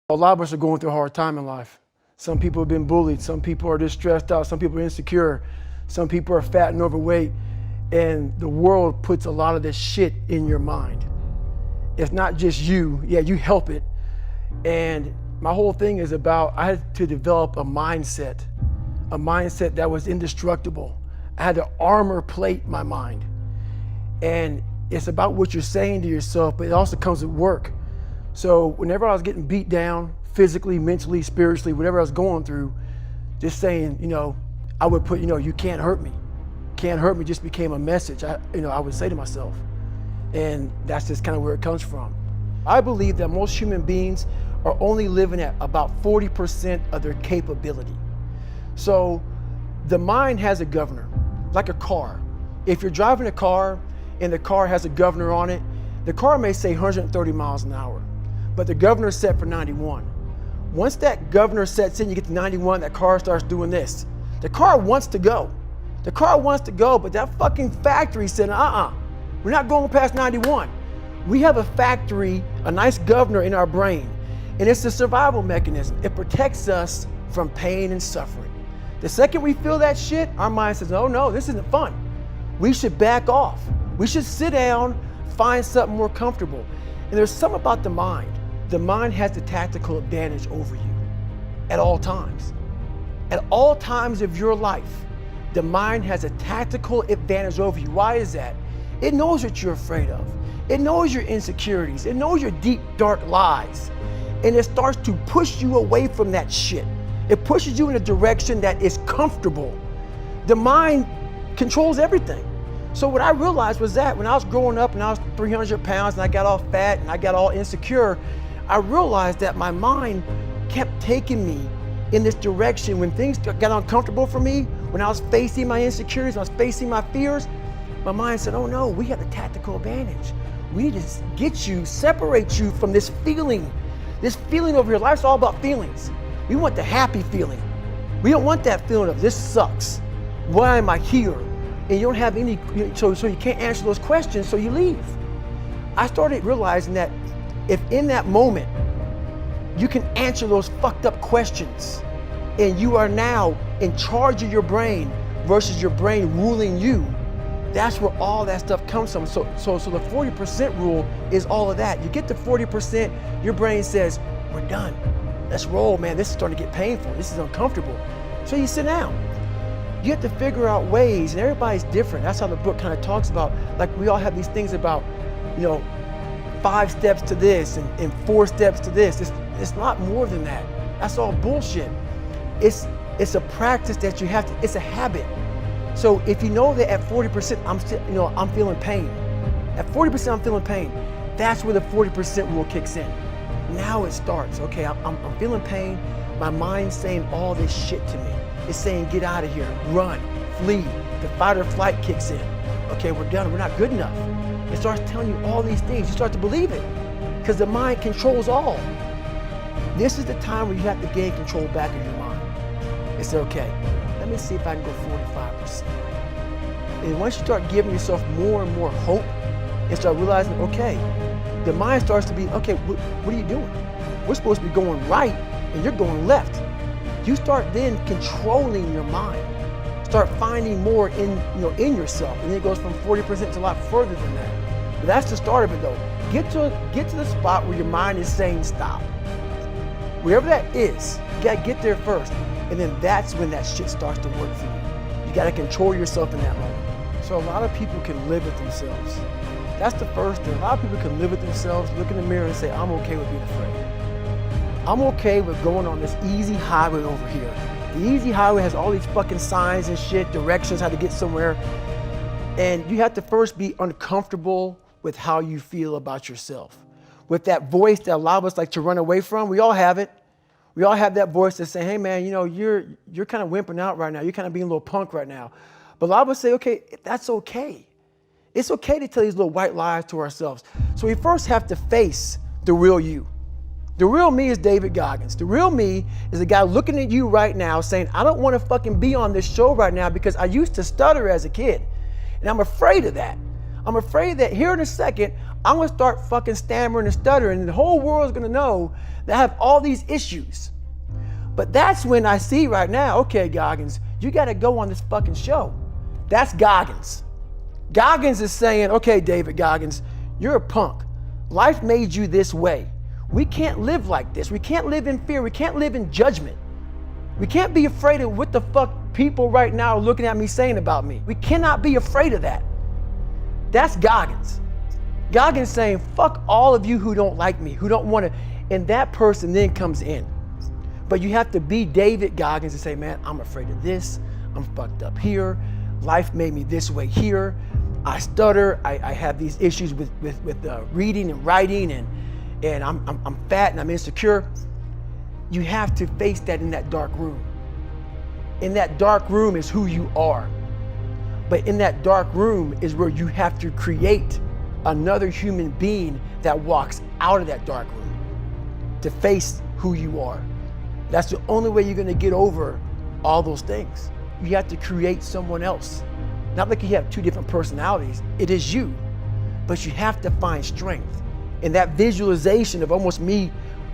A lot of us are going through a hard time in life. Some people have been bullied. Some people are just stressed out. Some people are insecure. Some people are fat and overweight. And the world puts a lot of this shit in your mind. It's not just you. Yeah, you help it. And my whole thing is about, I had to develop a mindset that was indestructible. I had to armor plate my mind. And it's about what you're saying to yourself, but it also comes with work. So whenever I was getting beat down, physically, mentally, spiritually, whatever I was going through, just saying, I would put, you can't hurt me. Can't hurt me just became a message, I would say to myself. And that's just kind of where it comes from. I believe that most human beings are only living at about 40% of their capability. So the mind has a governor, like a car. If you're driving a car and the car has a governor on it, the car may say 130 miles an hour, but the governor's set for 91. Once that governor sets in, you get to 91, that car starts doing this. The car wants to go. The car wants to go, but that fucking factory said, we're not going past 91. We have a factory, a nice governor in our brain, and it's a survival mechanism. It protects us from pain and suffering. The second we feel that shit, our mind says, oh no, this isn't fun. We should back off. We should sit down, find something more comfortable. And there's something about the mind. The mind has the tactical advantage over you at all times. At all times of your life, the mind has a tactical advantage over you. Why is that? It knows what you're afraid of. It knows your insecurities. It knows your deep, dark lies. And it starts to push you away from that shit. It pushes you in a direction that is comfortable. The mind controls everything. So what I realized was that when I was growing up and I was 300 pounds and I got all fat and I got all insecure, I realized that my mind kept taking me in this direction. When things got uncomfortable for me, when I was facing my insecurities, when I was facing my fears, my mind said, oh no, we have the tactical advantage. We need to get you, separate you from this feeling over here. Life's all about feelings. We want the happy feeling. We don't want that feeling of this sucks. Why am I here? And you don't have any, so you can't answer those questions, so you leave. I started realizing that if in that moment, you can answer those fucked up questions and you are now in charge of your brain versus your brain ruling you, that's where all that stuff comes from. So the 40% rule is all of that. You get to 40%, your brain says, we're done. Let's roll, man. This is starting to get painful. This is uncomfortable. So you sit down. You have to figure out ways, and everybody's different. That's how the book kind of talks about, like we all have these things about, 5 steps to this and 4 steps to this. It's a lot more than that. That's all bullshit. It's a practice that you have to, it's a habit. So if you know that at 40%, I'm feeling pain. At 40%, I'm feeling pain. That's where the 40% rule kicks in. Now it starts. Okay, I'm feeling pain. My mind's saying all this shit to me. It's saying, get out of here, run, flee. The fight or flight kicks in. Okay, we're done, we're not good enough. It starts telling you all these things. You start to believe it because the mind controls all. This is the time where you have to gain control back of your mind. It's okay, let me see if I can go 45%. And once you start giving yourself more and more hope and start realizing, okay, the mind starts to be, okay, what are you doing? We're supposed to be going right and you're going left. You start then controlling your mind. Start finding more in yourself, and then it goes from 40% to a lot further than that. But that's the start of it though. Get to the spot where your mind is saying stop. Wherever that is, you gotta get there first, and then that's when that shit starts to work for you. You gotta control yourself in that moment. So a lot of people can live with themselves. That's the first thing. A lot of people can live with themselves, look in the mirror and say, I'm okay with being afraid. I'm okay with going on this easy highway over here. The easy highway has all these fucking signs and shit, directions, how to get somewhere. And you have to first be uncomfortable with how you feel about yourself. With that voice that a lot of us like to run away from, we all have it. We all have that voice that's saying, hey man, you're kind of wimping out right now. You're kind of being a little punk right now. But a lot of us say, okay, that's okay. It's okay to tell these little white lies to ourselves. So we first have to face the real you. The real me is David Goggins. The real me is a guy looking at you right now saying, I don't want to fucking be on this show right now because I used to stutter as a kid. And I'm afraid of that. I'm afraid that here in a second, I'm gonna start fucking stammering and stuttering, and the whole world's gonna know that I have all these issues. But that's when I see right now, okay, Goggins, you gotta go on this fucking show. That's Goggins. Goggins is saying, okay, David Goggins, you're a punk. Life made you this way. We can't live like this. We can't live in fear. We can't live in judgment. We can't be afraid of what the fuck people right now are looking at me saying about me. We cannot be afraid of that. That's Goggins. Goggins saying, fuck all of you who don't like me, who don't want to, and that person then comes in. But you have to be David Goggins and say, man, I'm afraid of this. I'm fucked up here. Life made me this way here. I stutter. I have these issues with reading and writing, and I'm fat and I'm insecure. You have to face that in that dark room. In that dark room is who you are. But in that dark room is where you have to create another human being that walks out of that dark room to face who you are. That's the only way you're gonna get over all those things. You have to create someone else. Not like you have two different personalities, it is you. But you have to find strength. And that visualization of almost me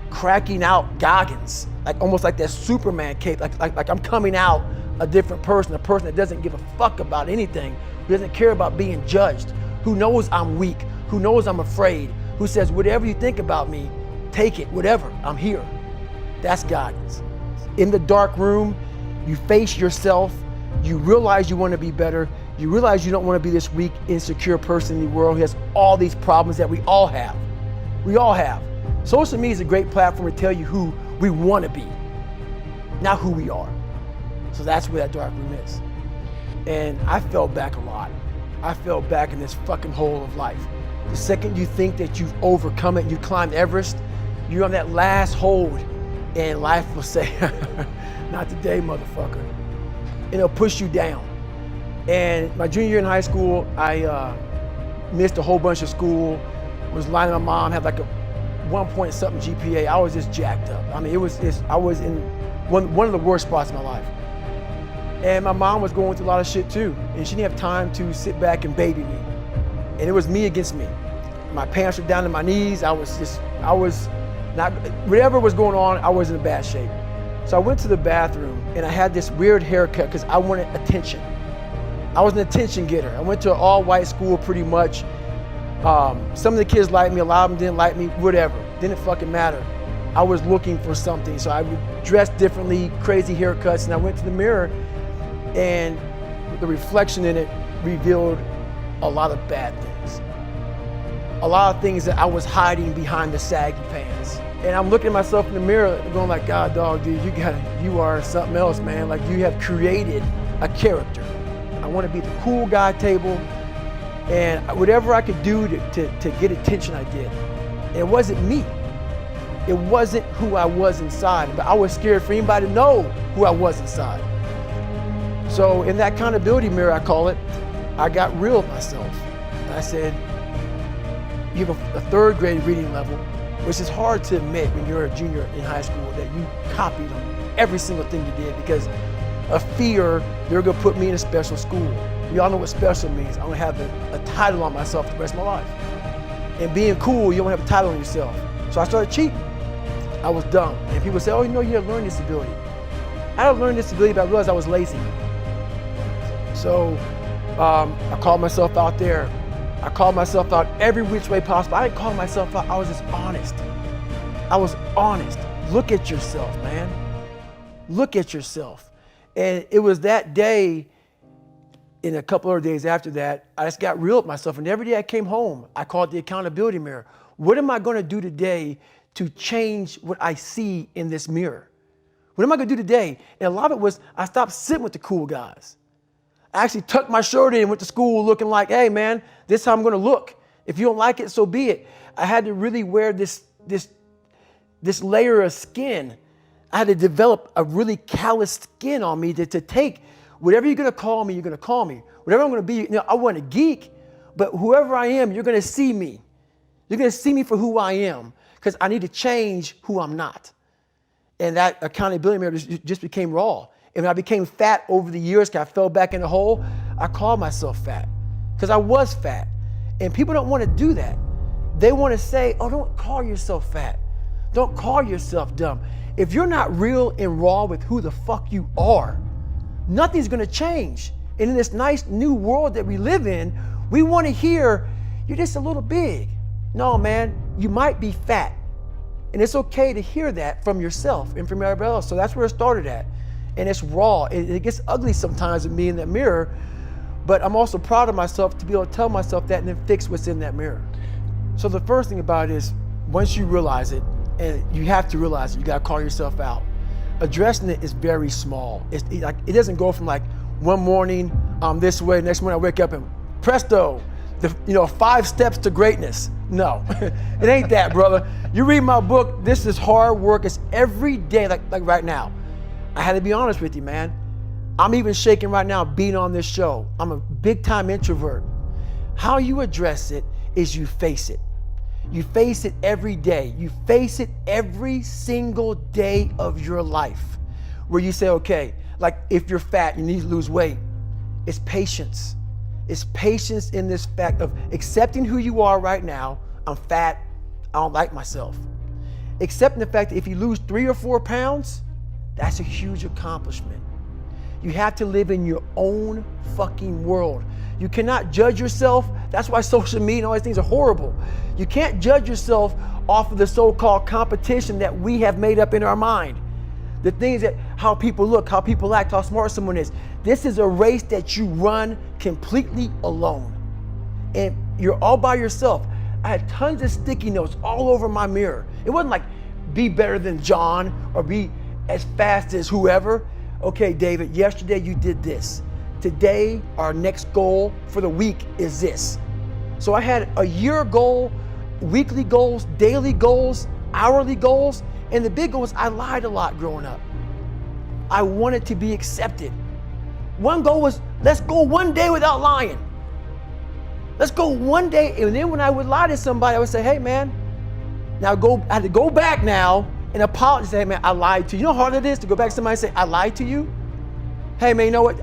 cracking out Goggins, like almost like that Superman cape, like I'm coming out a different person, a person that doesn't give a fuck about anything, who doesn't care about being judged, who knows I'm weak, who knows I'm afraid, who says, whatever you think about me, take it, whatever, I'm here. That's Goggins. In the dark room, you face yourself, you realize you want to be better, you realize you don't want to be this weak, insecure person in the world who has all these problems that we all have. We all have. Social media is a great platform to tell you who we want to be, not who we are. So that's where that dark room is. And I fell back a lot. I fell back in this fucking hole of life. The second you think that you've overcome it, you climbed Everest, you're on that last hold, and life will say, not today, motherfucker. And it'll push you down. And my junior year in high school, I missed a whole bunch of school, was lying to my mom, had like a 1 point something GPA. I was just jacked up. I mean, I was in one of the worst spots in my life. And my mom was going through a lot of shit too. And she didn't have time to sit back and baby me. And it was me against me. My pants were down to my knees. I was not, whatever was going on, I was in bad shape. So I went to the bathroom and I had this weird haircut because I wanted attention. I was an attention getter. I went to an all-white school pretty much. Some of the kids liked me, a lot of them didn't like me, whatever. Didn't fucking matter. I was looking for something. So I would dress differently, crazy haircuts, and I went to the mirror and the reflection in it revealed a lot of bad things. A lot of things that I was hiding behind the saggy pants. And I'm looking at myself in the mirror going like, God, dog, dude, you are something else, man. Like you have created a character. I want to be the cool guy table, and whatever I could do to get attention, I did. And it wasn't me. It wasn't who I was inside, but I was scared for anybody to know who I was inside. So in that accountability mirror, I call it, I got real with myself. And I said, you have a third grade reading level, which is hard to admit when you're a junior in high school that you copied on every single thing you did because of fear they're gonna put me in a special school. We all know what special means. I'm gonna have a title on myself the rest of my life. And being cool, you don't have a title on yourself. So I started cheating. I was dumb. And people say, oh, you know, you have learning disability. I had a learning disability, but I realized I was lazy. So I called myself out there. I called myself out every which way possible. I didn't call myself out, I was just honest. I was honest. Look at yourself, man. Look at yourself. And it was that day, in a couple of days after that, I just got real with myself. And every day I came home, I called the accountability mirror. What am I gonna do today to change what I see in this mirror? What am I gonna do today? And a lot of it was, I stopped sitting with the cool guys. I actually tucked my shirt in and went to school looking like, hey man, this is how I'm gonna look. If you don't like it, so be it. I had to really wear this layer of skin. I had to develop a really callous skin on me to take whatever you're gonna call me, you're gonna call me. Whatever I'm gonna be, you know, I wasn't a geek, but whoever I am, you're gonna see me. You're gonna see me for who I am, because I need to change who I'm not. And that accountability mirror just became raw. And when I became fat over the years, because I fell back in the hole, I called myself fat, because I was fat. And people don't want to do that. they want to say, oh, don't call yourself fat. Don't call yourself dumb. If you're not real and raw with who the fuck you are, nothing's gonna change. And in this nice new world that we live in, we want to hear, you're just a little big. No, man, you might be fat. And it's okay to hear that from yourself and from everybody else. So that's where it started at. And it's raw. It gets ugly sometimes with me in that mirror, but I'm also proud of myself to be able to tell myself that and then fix what's in that mirror. So the first thing about it is, once you realize it, and you have to realize it, you gotta call yourself out. Addressing it is very small. It doesn't go from like one morning I'm this way, next morning I wake up and presto, 5 steps to greatness. No, it ain't that, brother. You read my book, this is hard work. It's every day, like right now. I had to be honest with you, man. I'm even shaking right now being on this show. I'm a big time introvert. How you address it is you face it. You face it every day. You face it every single day of your life, where you say, okay, like if you're fat, you need to lose weight. It's patience. It's patience in this fact of accepting who you are right now. I'm fat, I don't like myself. Accepting the fact that if you lose 3 or 4 pounds, that's a huge accomplishment. You have to live in your own fucking world. You cannot judge yourself. That's why social media and all these things are horrible. You can't judge yourself off of the so-called competition that we have made up in our mind. The things that, how people look, how people act, how smart someone is. This is a race that you run completely alone. And you're all by yourself. I had tons of sticky notes all over my mirror. It wasn't like, be better than John or be as fast as whoever. Okay, David, yesterday you did this. Today, our next goal for the week is this. So I had a year goal, weekly goals, daily goals, hourly goals, and the big goal was I lied a lot growing up. I wanted to be accepted. One goal was, let's go one day without lying. Let's go one day, and then when I would lie to somebody, I would say, hey man, now I had to go back now and apologize, say, hey man, I lied to you. You know how hard it is to go back to somebody and say, I lied to you? Hey man, you know what?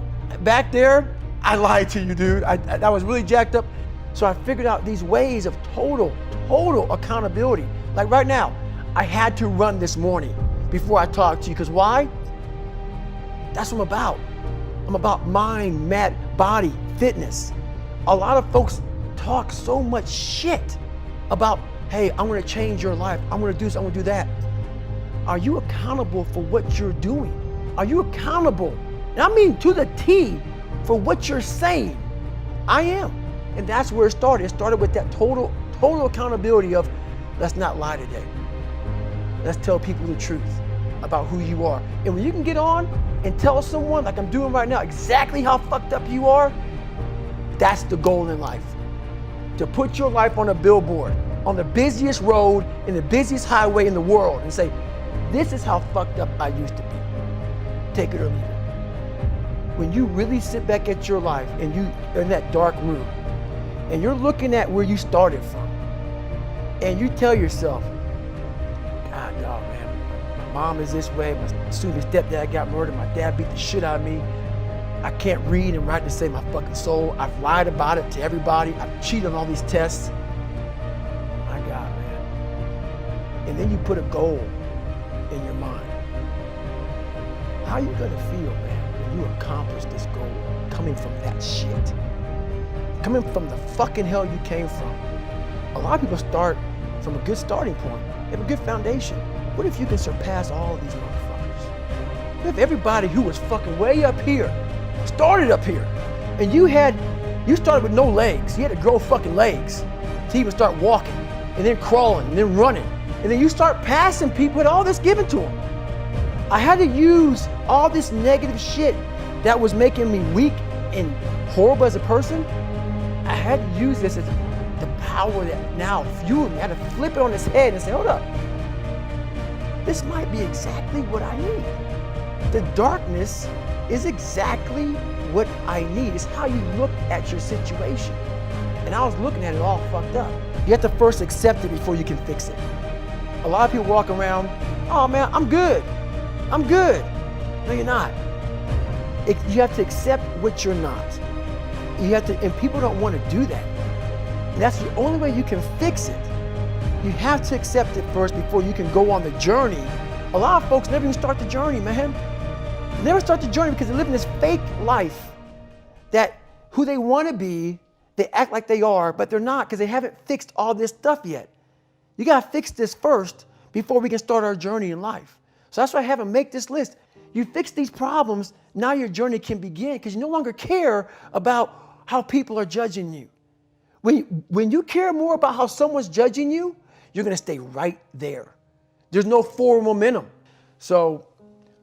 Back there, I lied to you, dude. I was really jacked up. So I figured out these ways of total accountability. Like right now, I had to run this morning before I talked to you, because why? That's what I'm about. I'm about mind, body, fitness. A lot of folks talk so much shit about, hey, I'm gonna change your life. I'm gonna do this, I'm gonna do that. Are you accountable for what you're doing? Are you accountable? And I mean to the T for what you're saying. I am. And that's where it started. It started with that total accountability of, let's not lie today. Let's tell people the truth about who you are. And when you can get on and tell someone, like I'm doing right now, exactly how fucked up you are, that's the goal in life. To put your life on a billboard, on the busiest road, in the busiest highway in the world, and say, this is how fucked up I used to be. Take it or leave it. When you really sit back at your life and you're in that dark room, and you're looking at where you started from, and you tell yourself, God, dog, man, my mom is this way, my stepdad got murdered, my dad beat the shit out of me, I can't read and write to save my fucking soul, I've lied about it to everybody, I've cheated on all these tests. My God, man. And then you put a goal in your mind. How are you gonna feel, man, when you accomplish this goal coming from that shit? Coming from the fucking hell you came from. A lot of people start from a good starting point. They have a good foundation. What if you can surpass all of these motherfuckers? What if everybody who was fucking way up here started up here, and you started with no legs. You had to grow fucking legs to even start walking, and then crawling, and then running, and then you start passing people with all this given to them. I had to use all this negative shit that was making me weak and horrible as a person. I had to use this as the power that now fueled me. I had to flip it on its head and say, hold up, this might be exactly what I need. The darkness is exactly what I need. It's how you look at your situation. And I was looking at it all fucked up. You have to first accept it before you can fix it. A lot of people walk around, oh man, I'm good. I'm good. No, you're not. You have to accept what you're not. You have to, and people don't want to do that. And that's the only way you can fix it You have to accept it first before you can go on the journey. A lot of folks never even start the journey, man. They never start the journey because they're living this fake life that who they want to be, they act like they are, but they're not because they haven't fixed all this stuff yet. You got to fix this first before we can start our journey in life. So that's why I have them make this list. You fix these problems, now your journey can begin because you no longer care about how people are judging you. When you care more about how someone's judging you, you're going to stay right there. There's no forward momentum. So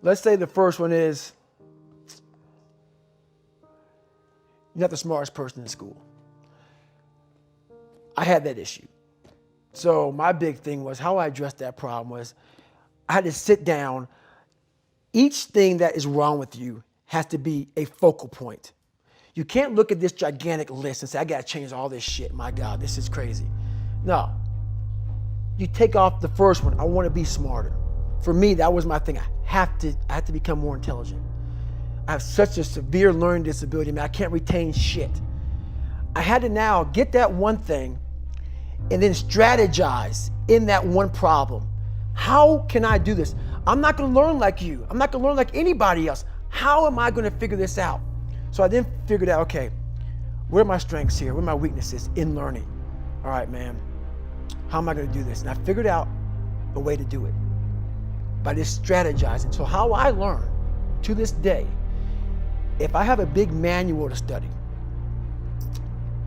let's say the first one is, you're not the smartest person in school. I had that issue. So my big thing was how I addressed that problem was I had to sit down. Each thing that is wrong with you has to be a focal point. You can't look at this gigantic list and say, I got to change all this shit. My God, this is crazy. No. You take off the first one. I want to be smarter. For me, that was my thing. I have to become more intelligent. I have such a severe learning disability, man. I can't retain shit. I had to now get that one thing and then strategize in that one problem. How can I do this? I'm not going to learn like you. I'm not going to learn like anybody else. How am I going to figure this out? So I then figured out, okay, where are my strengths here? Where are my weaknesses in learning? All right, man, how am I going to do this? And I figured out a way to do it by just strategizing. So how I learn to this day, if I have a big manual to study,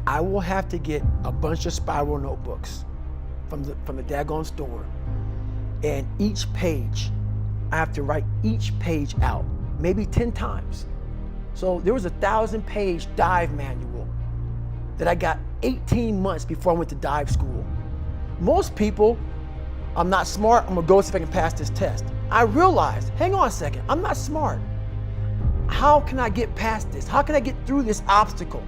I will have to get a bunch of spiral notebooks from the daggone store. And each page, I have to write each page out, maybe 10 times. So there was a 1,000-page dive manual that I got 18 months before I went to dive school. Most people, I'm not smart, I'm gonna go see if I can pass this test. I realized, hang on a second, I'm not smart. How can I get past this? How can I get through this obstacle?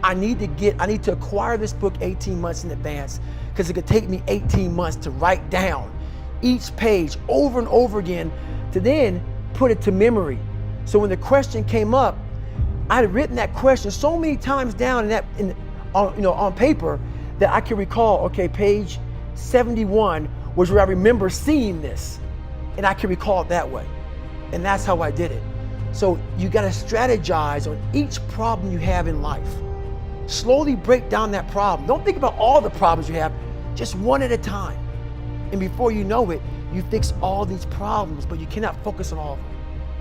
I need to acquire this book 18 months in advance because it could take me 18 months to write down each page over and over again to then put it to memory. So when the question came up, I had written that question so many times down on paper that I can recall, okay, page 71 was where I remember seeing this, and I can recall it that way. And that's how I did it. So you gotta strategize on each problem you have in life. Slowly break down that problem. Don't think about all the problems you have, just one at a time. And before you know it, you fix all these problems, but you cannot focus on all of them.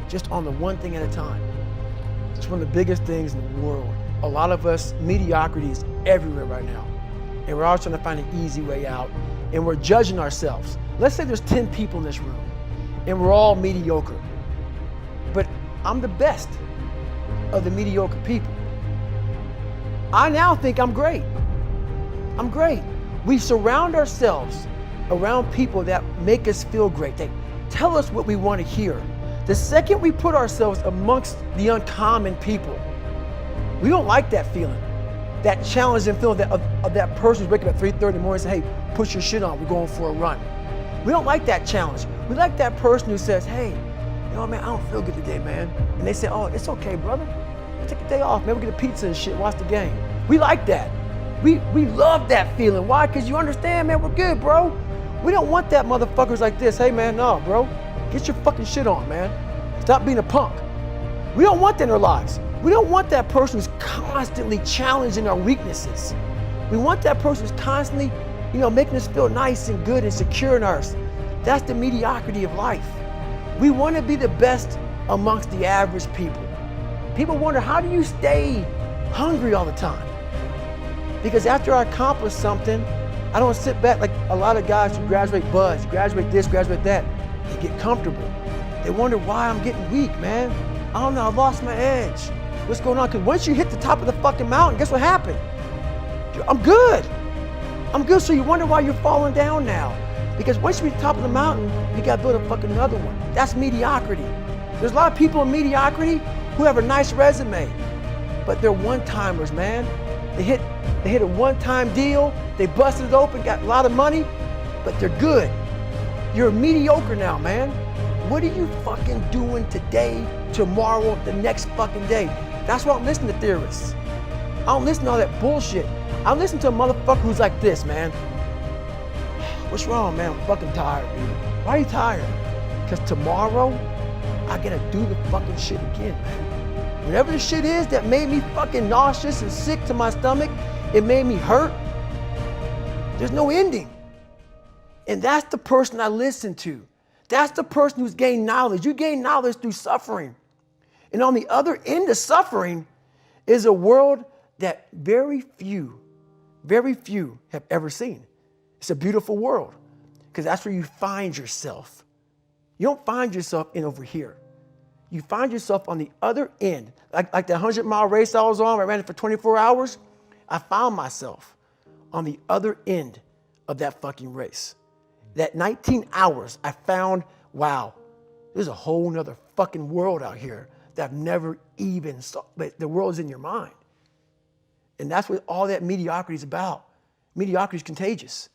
Just on the one thing at a time. It's one of the biggest things in the world. A lot of us, mediocrity is everywhere right now. And we're all trying to find an easy way out. And we're judging ourselves. Let's say there's 10 people in this room and we're all mediocre. But I'm the best of the mediocre people. I now think I'm great. I'm great. We surround ourselves around people that make us feel great. They tell us what we want to hear. The second we put ourselves amongst the uncommon people, we don't like that feeling, that challenging feeling of that person who's waking up at 3:30 in the morning and say, hey, put your shit on, we're going for a run. We don't like that challenge. We like that person who says, hey, you know, man, I don't feel good today, man. And they say, oh, it's okay, brother. Take a day off, man, we'll get a pizza and shit, watch the game. We like that. We love that feeling. Why? Because you understand, man, we're good, bro. We don't want that motherfuckers like this. Hey, man, no, bro. Get your fucking shit on, man. Stop being a punk. We don't want that in our lives. We don't want that person who's constantly challenging our weaknesses. We want that person who's constantly, making us feel nice and good and secure in ours. That's the mediocrity of life. We want to be the best amongst the average people. People wonder, how do you stay hungry all the time? Because after I accomplish something, I don't sit back like a lot of guys who graduate buds, graduate this, graduate that. They get comfortable. They wonder why I'm getting weak, man. I don't know, I lost my edge. What's going on? Because once you hit the top of the fucking mountain, guess what happened? I'm good. I'm good, so you wonder why you're falling down now. Because once you reach the top of the mountain, you gotta build a fucking another one. That's mediocrity. There's a lot of people in mediocrity who have a nice resume, but they're one-timers, man. They hit a one-time deal, they busted it open, got a lot of money, but they're good. You're mediocre now, man. What are you fucking doing today, tomorrow, the next fucking day? That's why I don't listen to theorists. I don't listen to all that bullshit. I listen to a motherfucker who's like this, man. What's wrong, man? I'm fucking tired, dude. Why are you tired? Because tomorrow, I gotta do the fucking shit again, man. Whatever the shit is that made me fucking nauseous and sick to my stomach, it made me hurt. There's no ending. And that's the person I listen to. That's the person who's gained knowledge. You gain knowledge through suffering. And on the other end of suffering is a world that very few have ever seen. It's a beautiful world because that's where you find yourself. You don't find yourself in over here. You find yourself on the other end. Like the 100-mile race I was on, I ran it for 24 hours. I found myself on the other end of that fucking race. That 19 hours, I found, wow, there's a whole nother fucking world out here that I've never even saw. But the world is in your mind. And that's what all that mediocrity is about. Mediocrity is contagious.